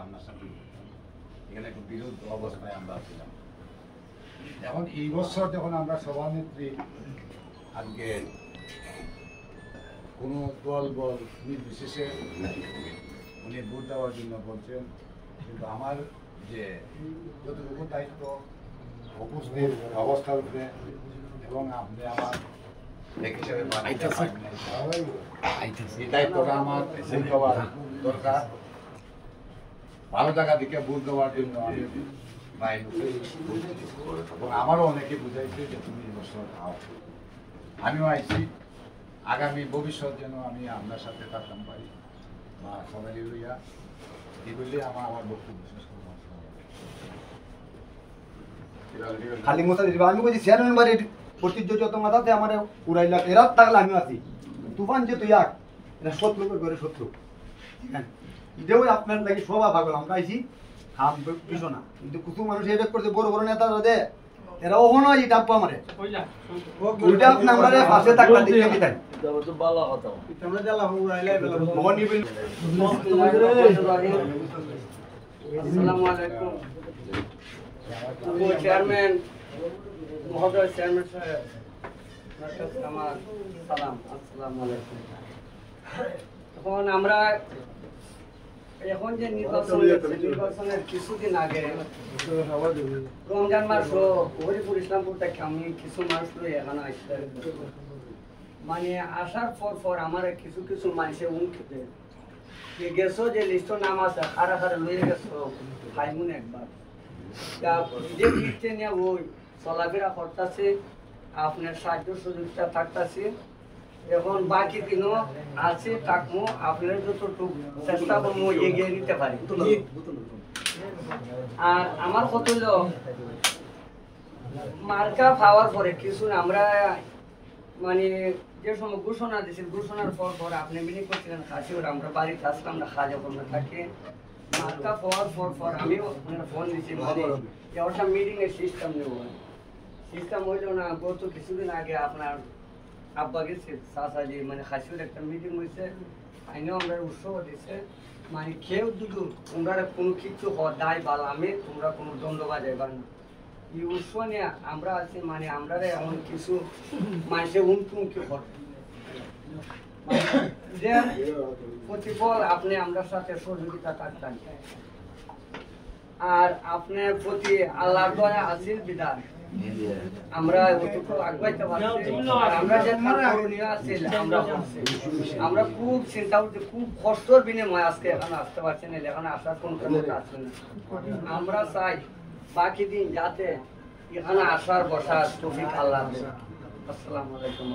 সামনাসামনি এখানে একটু বিরোধ অবস্থায় আমরা ছিলাম। এখন এই বছর যখন আমরা সভানেত্রী আজকে কোনো দল বল নির্বিশেষে উনি ভোট দেওয়ার জন্য বলছেন, কিন্তু আমার যে যতটুকু দায়িত্ব উপস্থিত অবস্থার উপরে এবং আপনি আমার এক হিসাবে এই দায়িত্বটা আমার ভোট দেওয়ার দরকার। ভালো জায়গা দিকে ভোট দেওয়ার জন্য আমি এবং আমারও অনেকে বুঝাইছে যে তুমি এই বছর আও, আমিও আইছি। আগামী ভবিষ্যৎ যেন আমি আপনার সাথে থাকতাম পারি বা সবাই লইয়া এগুলি আমার বক্তব্য শেষ করবো। খালি মশা দিবা আমি কইছি চেয়ারম্যান বাড়ির প্রতিজ্ঞ যত মাথাতে আমার উড়াইলা এরাত থাকলে আমি আছি। তুফান যে তুই এটা শত্রু করে শত্রু এটাও আপনার লাগি সবা পাগল আমরা আইছি হাম কিছু না, কিন্তু কিছু মানুষ এবেক করছে বড় বড় নেতারা দে এরা ওহনো এই ডাব্বা মারে ওইটা আপনি আমারে পাশে থাকবা দেখতে দিতেন তো ভালো কথা আমরা জালা উড়াইলা ভগবান নিবিল। আসসালামু আলাইকুম চেয়ারম্যান মহোদয়, চেয়ারম্যান সাহেব আমার সালাম। আসসালামু আলাইকুম। এখন আমরা এখন যে নির্বাচনের কিছুদিন আগে রমজান মাস হরিপুর ইসলামপুর থেকে আমি কিছু মাস লই এখানে আসতে মানে আসার পর আমার কিছু কিছু মানুষের উনখিতে গেছো যে লিস্টর নাম আছে খারা খারা লইয়ে গেছো খাইমুন একবার যে লিস্টে নিয়ে ওই চলাফেরা করতেছে আপনার সাহায্য সুযোগটা থাকতেছে। এখন বাকি দিনও আছে থাকবো আপনার যতটুকু চেষ্টা করবো এগিয়ে নিতে পারি। আর আমার কত হলো মার্কা পাওয়ার পরে কিছু আমরা মানে যে সময় ঘোষণা দিয়েছিল ঘোষণার পর আপনি মিটিং করছিলেন খাসি ওরা আমরা বাড়িতে আসলাম না খাজা করতে থাকে মার্কা পাওয়ার পর আমিও ফোন দিচ্ছি যে ওটা মিটিং এর সিস্টেম নেব। সিস্টেম হইল না গত কিছুদিন আগে আপনার আব্বা গেছে চাচাজি মানে খাসির একটা মিটিং হয়েছে আইনেও আমরা উৎসব দিচ্ছে মানে কেউ দুটো তোমরা কোনো কিছু দায় বালামে তোমরা কোনো দ্বন্দ্ব বাজাইবার না। এই উৎসব নিয়ে আমরা আছি মানে আমরা এমন কিছু মানুষে উমকি করে যে প্রতিফল আপনি আমরা সাথে সহযোগিতা করতেন আর আপনার প্রতি আল্লাহর দয়া আছে বিধান আমরা আগাইতে পারছি। আমরা যে করণীয় আছে আমরা খুব চিন্তা করছি, খুব কষ্টর বিনিময়ে আজকে এখানে আসতে পারছি না, এখানে আসার কোনো আসছে না। আমরা চাই বাকি দিন যাতে এখানে আসার বসার তৌফিক আল্লাহ দেন। আসসালামু আলাইকুম।